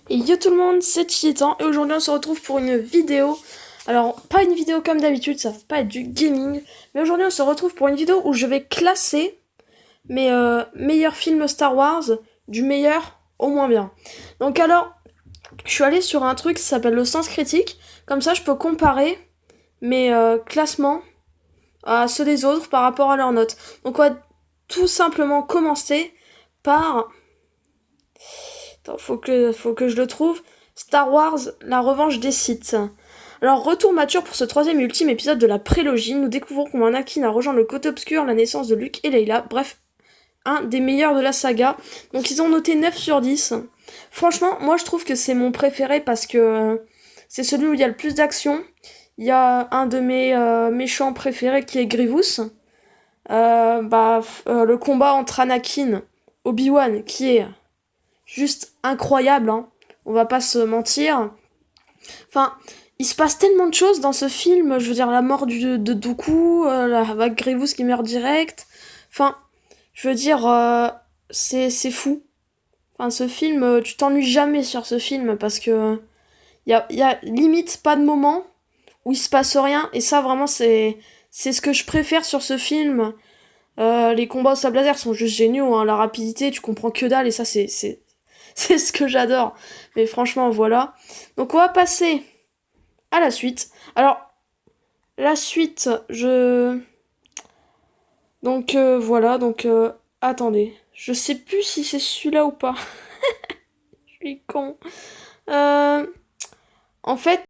Et yo tout le monde, c'est Titan et aujourd'hui on se retrouve pour une vidéo. Alors pas une vidéo comme d'habitude, ça va pas être du gaming, mais aujourd'hui on se retrouve pour une vidéo où je vais classer mes meilleurs films Star Wars du meilleur au moins bien. Donc alors, je suis allée sur un truc qui s'appelle le sens critique, comme ça je peux comparer mes classements à ceux des autres par rapport à leurs notes. Donc on va tout simplement commencer par... Attends, faut que je le trouve. Star Wars, la revanche des Sith. Alors, retour mature pour ce troisième et ultime épisode de la prélogie. Nous découvrons comment Anakin a rejoint le côté obscur, la naissance de Luke et Leia. Bref, un des meilleurs de la saga. Donc, ils ont noté 9 sur 10. Franchement, moi, je trouve que c'est mon préféré parce que c'est celui où il y a le plus d'action. Il y a un de mes méchants préférés qui est Grievous. Le combat entre Anakin, Obi-Wan, qui est juste incroyable, hein. On va pas se mentir. Enfin, il se passe tellement de choses dans ce film. Je veux dire, la mort de Dooku, la vague Grievous qui meurt direct. Enfin, je veux dire, c'est fou. Enfin, ce film, tu t'ennuies jamais sur ce film parce que y a limite pas de moment où il se passe rien. Et ça, vraiment, c'est ce que je préfère sur ce film. Les combats au sable laser sont juste géniaux, hein. La rapidité, tu comprends que dalle et ça, c'est ce que j'adore. Mais franchement, voilà. Donc on va passer à la suite. Alors, la suite, Donc voilà, attendez. Je sais plus si c'est celui-là ou pas. Je suis con. Euh... En fait,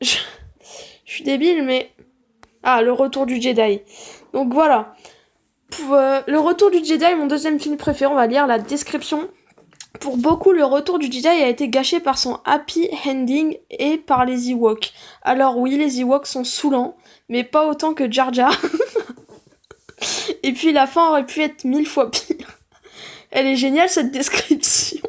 je... je suis débile, mais... Ah, le retour du Jedi. Donc voilà. Pour, le retour du Jedi, mon deuxième film préféré, on va lire la description. Pour beaucoup, le retour du Jedi a été gâché par son happy ending et par les Ewoks. Alors oui, les Ewoks sont saoulants, mais pas autant que Jar Jar. Et puis la fin aurait pu être 1000 fois pire. Elle est géniale cette description.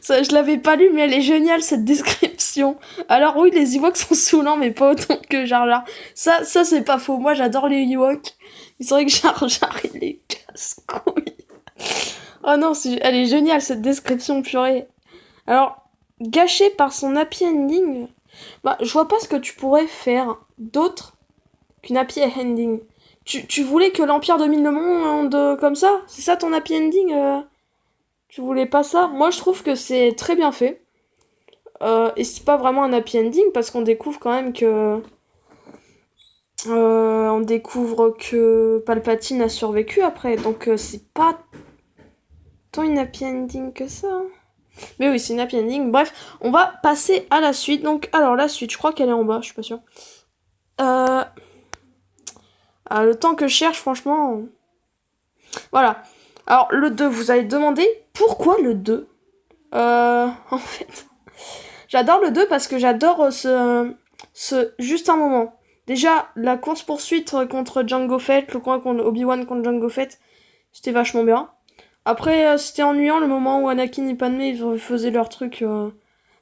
Ça, je l'avais pas lu, mais elle est géniale cette description. Alors oui, les Ewoks sont saoulants, mais pas autant que Jar Jar. Ça c'est pas faux. Moi, j'adore les Ewoks. Mais c'est vrai que Jar Jar, il est casse-couille. Oh non, elle est géniale cette description, purée. Alors, gâché par son happy ending, bah, je vois pas ce que tu pourrais faire d'autre qu'une happy ending. Tu voulais que l'Empire domine le monde comme ça? C'est ça ton happy ending Tu voulais pas ça? Moi, je trouve que c'est très bien fait. Et c'est pas vraiment un happy ending parce qu'on découvre quand même que... on découvre que Palpatine a survécu après. Donc c'est pas tant une happy ending que ça, hein. Mais oui, c'est une happy ending. Bref, on va passer à la suite. Donc, alors la suite, je crois qu'elle est en bas, je suis pas sûre. Euh... le temps que je cherche, franchement... Voilà. Alors, le 2, vous allez demander pourquoi le 2. En fait, j'adore le 2 parce que j'adore juste un moment. Déjà, la course-poursuite contre Jango Fett, le combat contre Obi-Wan contre Jango Fett, c'était vachement bien. Après, c'était ennuyant le moment où Anakin et Padmé ils faisaient leur truc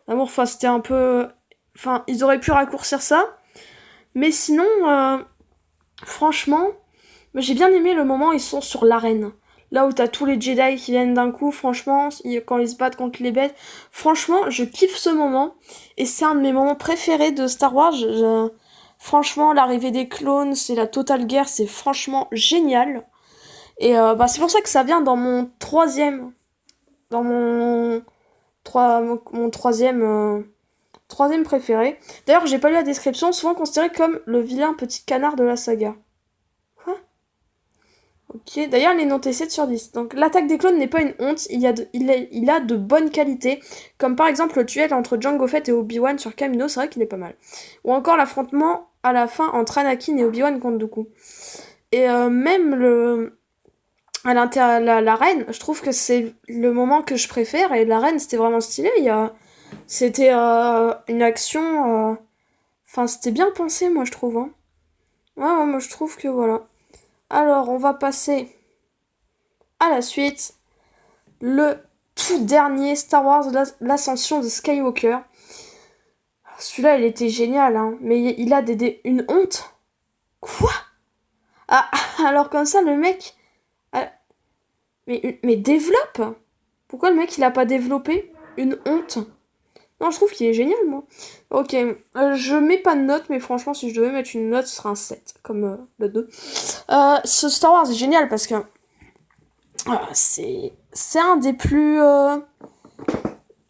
d'amour. Enfin, c'était un peu... Enfin, ils auraient pu raccourcir ça. Mais sinon, franchement, j'ai bien aimé le moment où ils sont sur l'arène. Là où t'as tous les Jedi qui viennent d'un coup, franchement, quand ils se battent contre les bêtes. Franchement, je kiffe ce moment. Et c'est un de mes moments préférés de Star Wars. Franchement, l'arrivée des clones, c'est la totale guerre, c'est franchement génial. Et c'est pour ça que ça vient dans mon troisième. Dans mon troisième préféré. D'ailleurs, j'ai pas lu la description, souvent considéré comme le vilain petit canard de la saga. Quoi? Ok, d'ailleurs, il est noté 7 sur 10. Donc, l'attaque des clones n'est pas une honte, il a de bonnes qualités, comme par exemple le duel entre Jango Fett et Obi-Wan sur Kamino, c'est vrai qu'il est pas mal. Ou encore l'affrontement à la fin entre Anakin et Obi-Wan contre Dooku. Et même la reine, je trouve que c'est le moment que je préfère, et la reine, c'était vraiment stylé, c'était une action... Enfin, c'était bien pensé, moi, je trouve, hein. Ouais, moi, je trouve que voilà. Alors, on va passer à la suite. Le tout dernier Star Wars, l'ascension de Skywalker. Celui-là, il était génial, hein. Mais il a une honte. Quoi? Ah, alors comme ça, le mec... ah, mais développe! Pourquoi le mec, il a pas développé Une honte. Non, je trouve qu'il est génial, moi. Ok, je mets pas de note, mais franchement, si je devais mettre une note, ce serait un 7, comme le 2. Ce Star Wars est génial parce que c'est un des plus...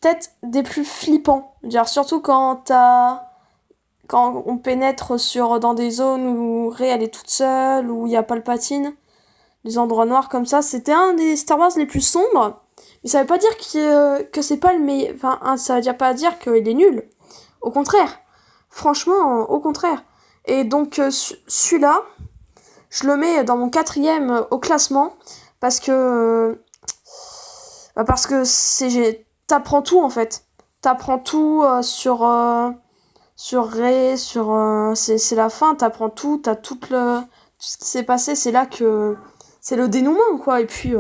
peut-être des plus flippants. Dire, surtout quand on pénètre dans des zones où Rey elle est toute seule, où il y a Palpatine, des endroits noirs comme ça. C'était un des Star Wars les plus sombres. Mais ça veut pas dire que c'est pas le meilleur. Enfin, ça veut pas dire qu'il est nul. Au contraire. Franchement, au contraire. Et donc, celui-là, je le mets dans mon 4e au classement. Parce que. Parce que t'apprends tout en fait. T'apprends tout sur Rey, c'est la fin, t'apprends tout, t'as tout ce qui s'est passé, c'est là que c'est le dénouement quoi. Et puis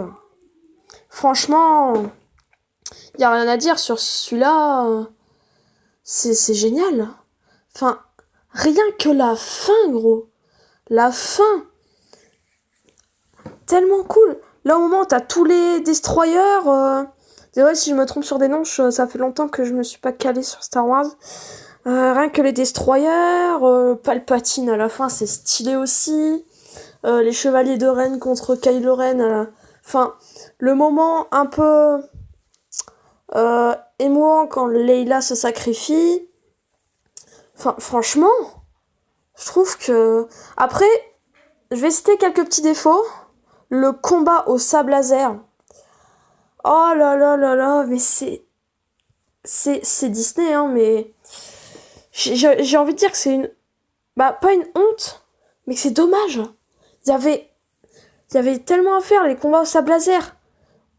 franchement, y a rien à dire sur celui-là, c'est génial. Enfin, rien que la fin gros, la fin, tellement cool. Là au moment où t'as tous les destroyers, désolé si je me trompe sur des noms, ça fait longtemps que je me suis pas calée sur Star Wars. Rien que les destroyers, Palpatine à la fin, c'est stylé aussi. Les chevaliers de Ren contre Kylo Ren. Enfin, le moment un peu émouvant quand Leila se sacrifie. Enfin, franchement, je trouve que... Après, je vais citer quelques petits défauts. Le combat au sable laser. Oh là là là là, mais c'est Disney, hein, mais... J'ai envie de dire que c'est une... Bah, pas une honte, mais que c'est dommage. Il y avait tellement à faire, les combats au sable laser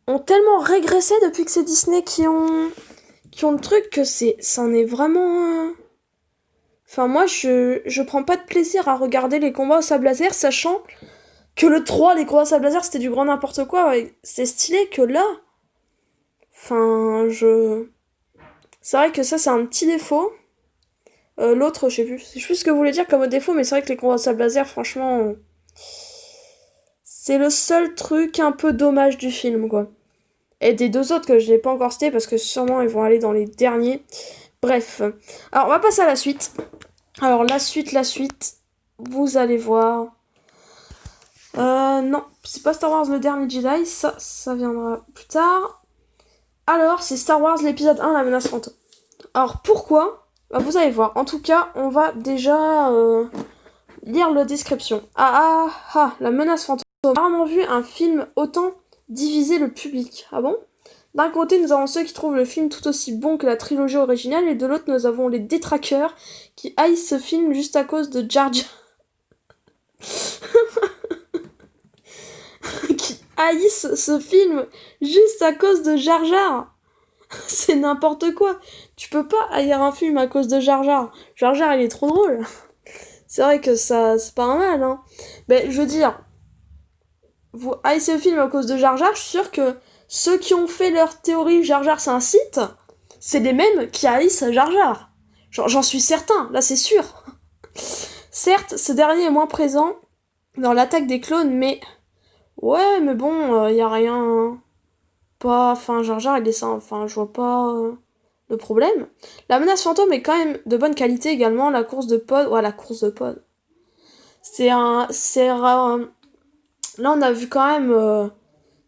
ont tellement régressé depuis que c'est Disney qui ont le truc que c'en est vraiment... Enfin, moi, je prends pas de plaisir à regarder les combats au sable laser, sachant que le 3, les combats au sable laser, c'était du grand n'importe quoi. Ouais. C'est stylé que là... Enfin, c'est vrai que ça, c'est un petit défaut. L'autre, je sais plus. Je sais plus ce que vous voulez dire comme défaut, mais c'est vrai que les combats au sable laser, franchement... C'est le seul truc un peu dommage du film, quoi. Et des deux autres que je n'ai pas encore cités, parce que sûrement ils vont aller dans les derniers. Bref. Alors, on va passer à la suite. Alors, la suite, vous allez voir. Non, c'est pas Star Wars le dernier Jedi, ça viendra plus tard. Alors, c'est Star Wars l'épisode 1, la menace fantôme. Alors, pourquoi ? Bah, vous allez voir. En tout cas, on va déjà lire la description. La menace fantôme. On a rarement vu un film autant diviser le public. Ah bon ? D'un côté, nous avons ceux qui trouvent le film tout aussi bon que la trilogie originale, et de l'autre, nous avons les détraqueurs qui haïssent ce film juste à cause de Jar Jar. Qui haïssent ce film juste à cause de Jar Jar. C'est n'importe quoi. Tu peux pas haïr un film à cause de Jar Jar. Jar Jar, il est trop drôle. C'est vrai que ça, c'est pas un mal, hein. Mais je veux dire, vous haïssez le film à cause de Jar Jar, je suis sûre que ceux qui ont fait leur théorie Jar Jar c'est un site, c'est les mêmes qui haïssent Jar Jar. J'en suis certain, là c'est sûr. Certes, ce dernier est moins présent dans l'attaque des clones, mais... Ouais, mais bon, y a rien... Pas... Enfin, Jar Jar, il est ça, enfin, je vois pas... le problème. La menace fantôme est quand même de bonne qualité également, la course de pod... Ouais, la course de pod. Là, on a vu quand même...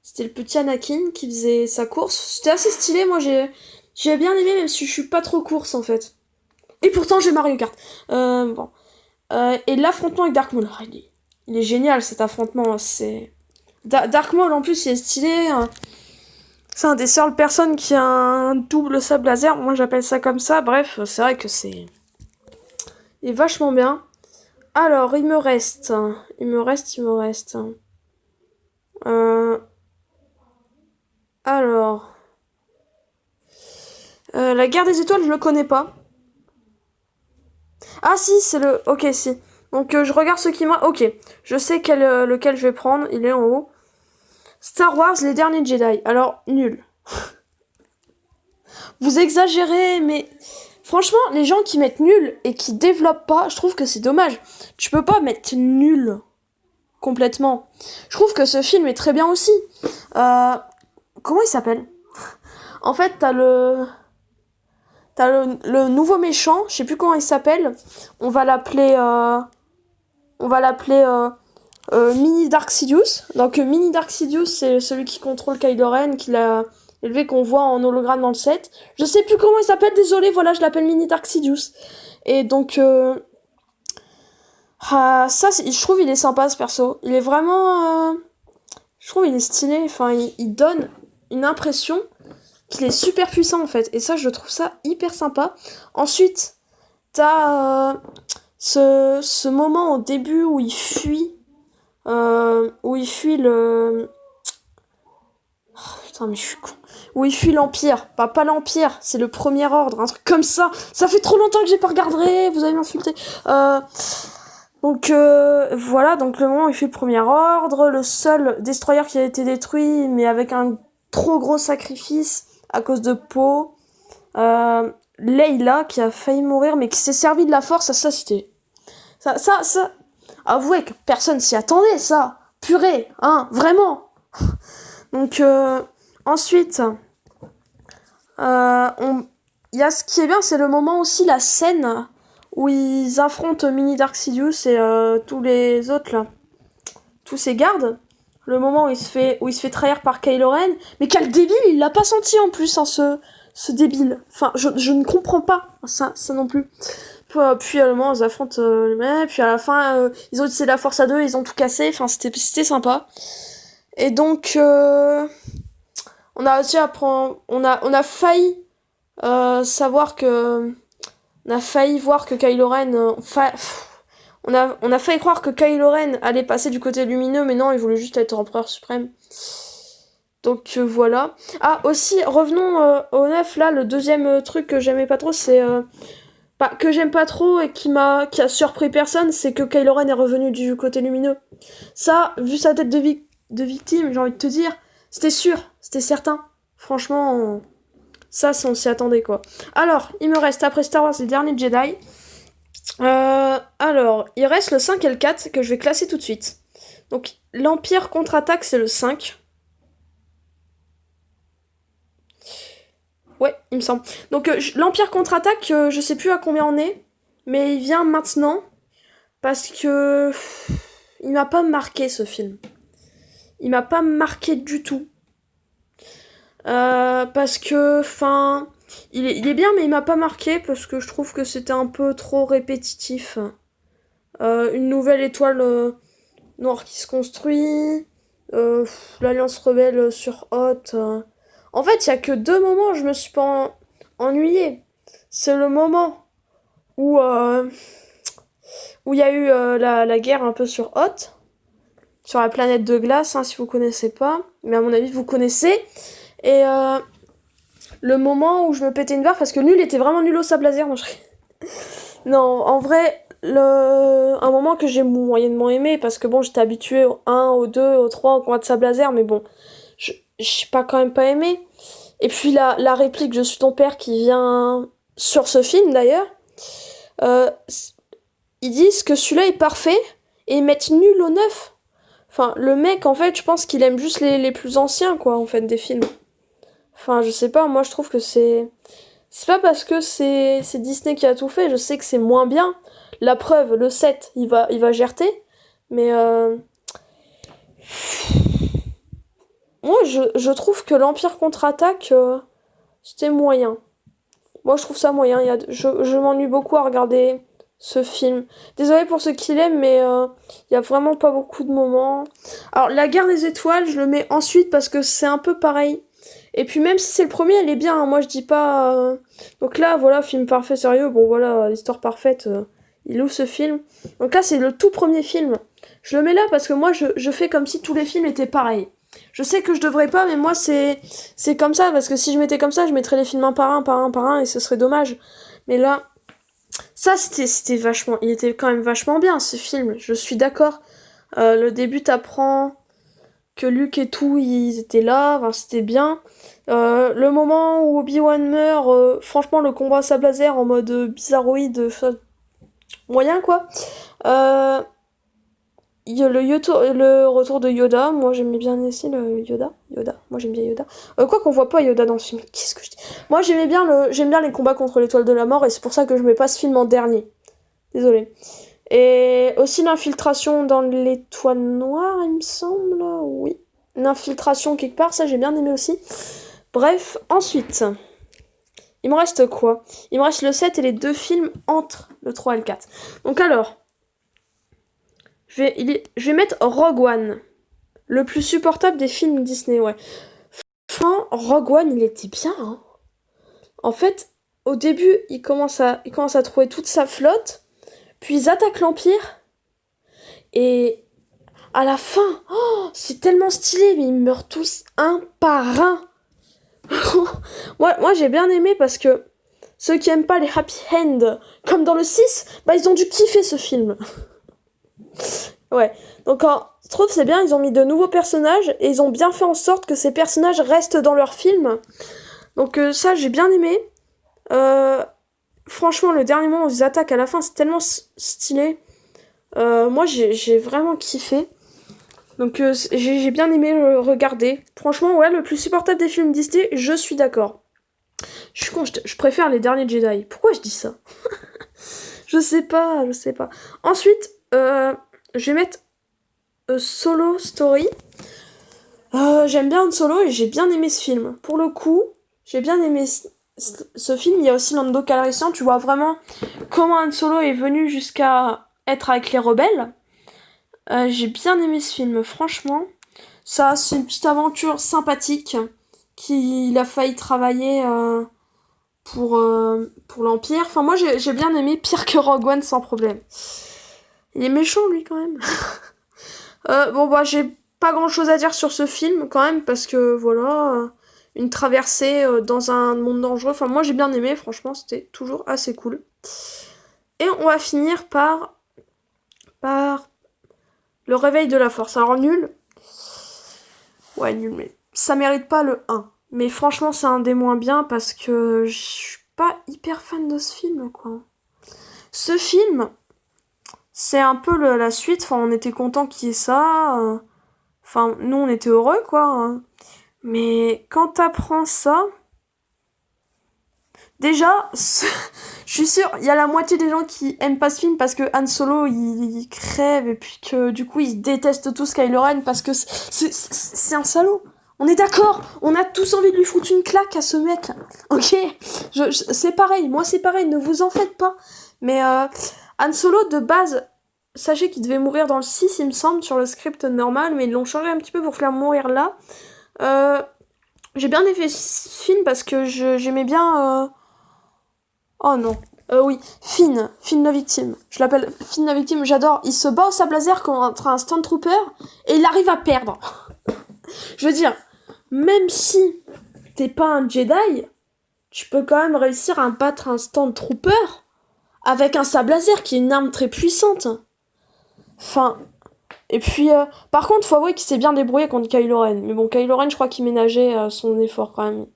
C'était le petit Anakin qui faisait sa course. C'était assez stylé, moi j'ai bien aimé, même si je suis pas trop course en fait. Et pourtant j'ai Mario Kart. Bon. Et l'affrontement avec Dark Maul, il est génial cet affrontement. Dark Maul en plus il est stylé. C'est un des seules personnes qui a un double sable laser. Moi j'appelle ça comme ça. Bref, c'est vrai que c'est... Il est vachement bien. Alors, il me reste... Alors... la guerre des étoiles, je le connais pas. Ah si, c'est le... Ok, si. Donc je regarde ce qui m'a... Ok, je sais lequel je vais prendre, il est en haut. Star Wars, les derniers Jedi. Alors, nul. Vous exagérez, mais... Franchement, les gens qui mettent nul et qui développent pas, je trouve que c'est dommage. Tu peux pas mettre nul complètement. Je trouve que ce film est très bien aussi. Comment il s'appelle ? En fait, t'as le nouveau méchant, je sais plus comment il s'appelle. On va l'appeler, on va l'appeler Mini Dark Sidious. Donc Mini Dark Sidious, c'est celui qui contrôle Kylo Ren, qui l'a élevé, qu'on voit en hologramme dans le set. Je sais plus comment il s'appelle, désolé, voilà, je l'appelle Mini Dark Sidious. Et donc, ça, je trouve il est sympa ce perso. Il est vraiment, je trouve il est stylé. Enfin, il donne une impression qu'il est super puissant en fait. Et ça, je trouve ça hyper sympa. Ensuite, t'as ce moment au début où il fuit le... Oh, putain, mais je suis con. Où il fuit l'Empire. Pas l'Empire, c'est le Premier Ordre, un truc comme ça. Ça fait trop longtemps que j'ai pas regardé, vous allez m'insulter. Donc voilà, donc le moment où il fuit le Premier Ordre, le seul destroyer qui a été détruit, mais avec un trop gros sacrifice à cause de Poe. Leila qui a failli mourir, mais qui s'est servi de la force, ça c'était... Ça... Avouez que personne s'y attendait, ça. Purée, hein, vraiment. Donc, ensuite, il y a ce qui est bien, c'est le moment aussi, la scène où ils affrontent Mini Dark Sidious et tous les autres, là. Tous ses gardes. Le moment où il se fait trahir par Kylo Ren. Mais quel débile, il l'a pas senti en plus, hein, ce débile. Enfin, je ne comprends pas ça non plus. Puis à un moment, ils affrontent les mecs, puis à la fin, ils ont utilisé la force à deux, ils ont tout cassé, enfin, c'était sympa. Et donc, on a aussi on a failli savoir que... On a failli voir que Kylo Ren... on a failli croire que Kylo Ren allait passer du côté lumineux, mais non, il voulait juste être empereur suprême. Donc voilà. Ah, aussi, revenons au neuf, là, le deuxième truc que j'aimais pas trop, c'est... que j'aime pas trop et qui a surpris personne, c'est que Kylo Ren est revenu du côté lumineux. Ça, vu sa tête de victime, j'ai envie de te dire, c'était sûr, c'était certain. Franchement, ça, on s'y attendait, quoi. Alors, il me reste, après Star Wars, les derniers Jedi. Alors, il reste le 5 et le 4 que je vais classer tout de suite. Donc, l'Empire contre-attaque, c'est le 5. Ouais, il me semble. Donc, l'Empire contre-attaque, je sais plus à combien on est, mais il vient maintenant. Parce que il m'a pas marqué ce film. Il m'a pas marqué du tout. Parce que, enfin, il est bien, mais il m'a pas marqué parce que je trouve que c'était un peu trop répétitif. Une nouvelle étoile noire qui se construit. L'Alliance rebelle sur Hoth. En fait, il y a que deux moments où je me suis pas ennuyée. C'est le moment où il y a eu la guerre un peu sur Hoth, sur la planète de glace, hein, si vous connaissez pas, mais à mon avis vous connaissez, et le moment où je me pétais une barre, parce que nul était vraiment nul au sable laser, non, non en vrai, un moment que j'ai moyennement aimé, parce que bon, j'étais habituée au 1, au 2, au 3, au combat de sable laser, mais bon, j'ai pas quand même pas aimé. Et puis la réplique «Je suis ton père» qui vient sur ce film d'ailleurs, euh, ils disent que celui-là est parfait et ils mettent nul au neuf. Enfin, le mec, en fait, je pense qu'il aime juste les plus anciens, quoi, en fait, des films. Enfin, je sais pas, moi je trouve que c'est... C'est pas parce que c'est Disney qui a tout fait, je sais que c'est moins bien. La preuve, le 7 il va gerter. Mais moi, je trouve que l'Empire contre-attaque, c'était moyen. Moi, je trouve ça moyen. Je m'ennuie beaucoup à regarder ce film. Désolée pour ceux qui l'aiment, mais il y a vraiment pas beaucoup de moments. Alors, La Guerre des Étoiles, je le mets ensuite parce que c'est un peu pareil. Et puis même si c'est le premier, elle est bien, hein. Moi, je dis pas... Donc là, voilà, film parfait, sérieux. Bon, voilà, l'histoire parfaite. Il ouvre ce film. Donc là, c'est le tout premier film. Je le mets là parce que moi, je fais comme si tous les films étaient pareils. Je sais que je devrais pas, mais moi, c'est comme ça, parce que si je mettais comme ça, je mettrais les films un par un, par un, par un, et ce serait dommage. Mais là, ça, c'était vachement... Il était quand même vachement bien, ce film. Je suis d'accord. Le début, t'apprends que Luke et tout, ils étaient là, enfin, c'était bien. Le moment où Obi-Wan meurt, franchement, le combat à sable laser en mode bizarroïde, moyen, quoi. Euh, Il y a le retour de Yoda. Moi, j'aimais bien aussi le Yoda. Yoda. Moi, j'aime bien Yoda. Quoi qu'on voit pas Yoda dans le film. Qu'est-ce que je dis? Moi, j'aime bien les combats contre l'étoile de la mort et c'est pour ça que je mets pas ce film en dernier. Désolée. Et aussi l'infiltration dans l'étoile noire, il me semble. Oui. L'infiltration quelque part, ça j'ai bien aimé aussi. Bref, ensuite, il me reste quoi? Il me reste le 7 et les deux films entre le 3 et le 4. Donc alors, je vais mettre Rogue One. Le plus supportable des films Disney, ouais. Franchement, Rogue One, il était bien, hein. En fait, au début, il commence à trouver toute sa flotte, puis ils attaquent l'Empire, et à la fin, oh, c'est tellement stylé, mais ils meurent tous un par un. Moi j'ai bien aimé parce que ceux qui aiment pas les happy end, comme dans le 6, bah ils ont dû kiffer ce film. Ouais, donc je trouve c'est bien, ils ont mis de nouveaux personnages et ils ont bien fait en sorte que ces personnages restent dans leur film. Donc ça j'ai bien aimé. Franchement le dernier moment où ils attaquent à la fin c'est tellement stylé. Moi j'ai vraiment kiffé. Donc j'ai bien aimé le regarder. Franchement ouais le plus supportable des films Disney, je suis d'accord. Je suis con, je préfère les derniers Jedi. Pourquoi je dis ça? Je sais pas. Ensuite, je vais mettre Solo Story. J'aime bien Han Solo et j'ai bien aimé ce film. Pour le coup, j'ai bien aimé ce film. Il y a aussi Lando Calrissian. Tu vois vraiment comment Han Solo est venu jusqu'à être avec les rebelles. J'ai bien aimé ce film, franchement. Ça, c'est une petite aventure sympathique qu'il a failli travailler pour l'Empire. Enfin, moi, j'ai bien aimé, pire que Rogue One, sans problème. Il est méchant, lui, quand même. Bon, bah, j'ai pas grand-chose à dire sur ce film, quand même, parce que, voilà, une traversée dans un monde dangereux. Enfin, moi, j'ai bien aimé, franchement, c'était toujours assez cool. Et on va finir par Le Réveil de la Force. Alors, nul. Ouais, nul, mais ça mérite pas le 1. Mais franchement, c'est un des moins bien, parce que je suis pas hyper fan de ce film, quoi. Ce film, c'est un peu la suite. Enfin, on était content qu'il y ait ça. Enfin, nous, on était heureux, quoi. Mais quand t'apprends ça, déjà, je suis sûre, il y a la moitié des gens qui aiment pas ce film parce que Han Solo, il crève et puis que du coup, ils détestent tous Kylo Ren parce que c'est un salaud. On est d'accord, on a tous envie de lui foutre une claque à ce mec. Ok, c'est pareil, moi c'est pareil, ne vous en faites pas. Mais Han Solo, de base, sachez qu'il devait mourir dans le 6, il me semble, sur le script normal, mais ils l'ont changé un petit peu pour faire mourir là. J'ai bien aimé ce film parce que j'aimais bien... Oh non. Oui, Finn la victime. Je l'appelle Finn la victime, j'adore. Il se bat au sable laser contre un Stormtrooper et il arrive à perdre. Je veux dire, même si t'es pas un Jedi, tu peux quand même réussir à battre un Stormtrooper avec un sable laser qui est une arme très puissante. Enfin, et puis, par contre, faut avouer qu'il s'est bien débrouillé contre Kylo Ren. Mais bon, Kylo Ren, je crois qu'il ménageait son effort quand même.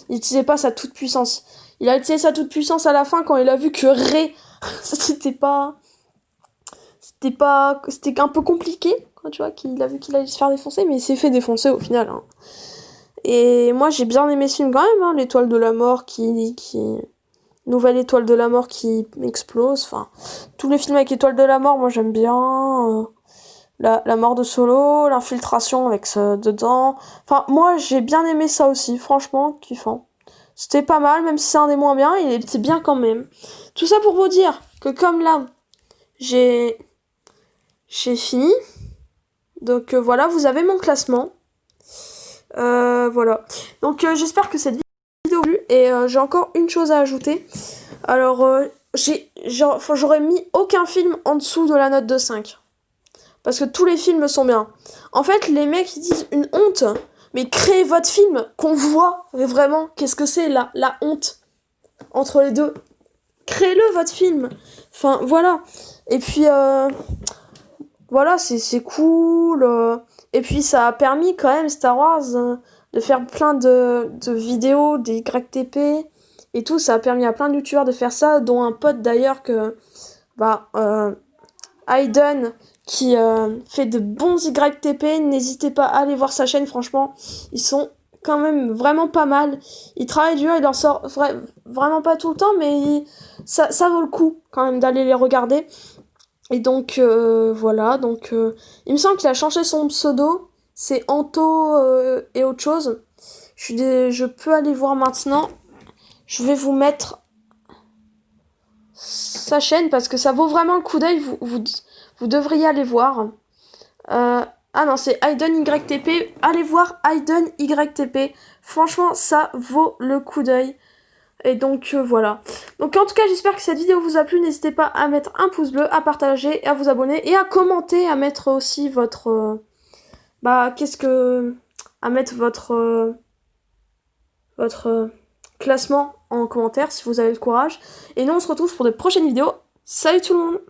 Il utilisait pas sa toute puissance. Il a utilisé sa toute puissance à la fin quand il a vu que Rey, c'était un peu compliqué, quand tu vois, qu'il a vu qu'il allait se faire défoncer, mais il s'est fait défoncer au final. Hein. Et moi, j'ai bien aimé ce film quand même, hein, l'étoile de la mort nouvelle étoile de la mort qui explose. Enfin, tous les films avec étoile de la mort, moi j'aime bien. La mort de Solo, l'infiltration avec ça dedans. Enfin, moi, j'ai bien aimé ça aussi. Franchement, kiffant. C'était pas mal, même si c'est un des moins bien, il était bien quand même. Tout ça pour vous dire que comme là, j'ai fini. Donc voilà, vous avez mon classement. Voilà. Donc j'espère que cette vidéo vous a plu. Et j'ai encore une chose à ajouter. Alors, j'aurais mis aucun film en dessous de la note de 5. Parce que tous les films sont bien. En fait, les mecs, ils disent une honte. Mais créez votre film, qu'on voit vraiment qu'est-ce que c'est la honte entre les deux. Créez-le, votre film. Enfin, voilà. Et puis, voilà, c'est cool. Et puis, ça a permis quand même, Star Wars, de faire plein de vidéos, des YTP et tout. Ça a permis à plein de youtubeurs de faire ça, dont un pote d'ailleurs que... Hayden, qui fait de bons YTP. N'hésitez pas à aller voir sa chaîne, franchement, ils sont quand même vraiment pas mal. Il travaille dur, il en sort vraiment pas tout le temps, mais ça vaut le coup quand même d'aller les regarder. Et donc voilà, donc il me semble qu'il a changé son pseudo, c'est Anto et autre chose. Je peux aller voir maintenant. Je vais vous mettre sa chaîne parce que ça vaut vraiment le coup d'œil, vous devriez aller voir. Ah non, c'est Aiden YTP. Allez voir Aiden YTP. Franchement, ça vaut le coup d'œil. Et donc voilà. Donc en tout cas, j'espère que cette vidéo vous a plu. N'hésitez pas à mettre un pouce bleu, à partager, et à vous abonner et à commenter, à mettre aussi votre à mettre votre classement en commentaire si vous avez le courage. Et nous on se retrouve pour de prochaines vidéos. Salut tout le monde!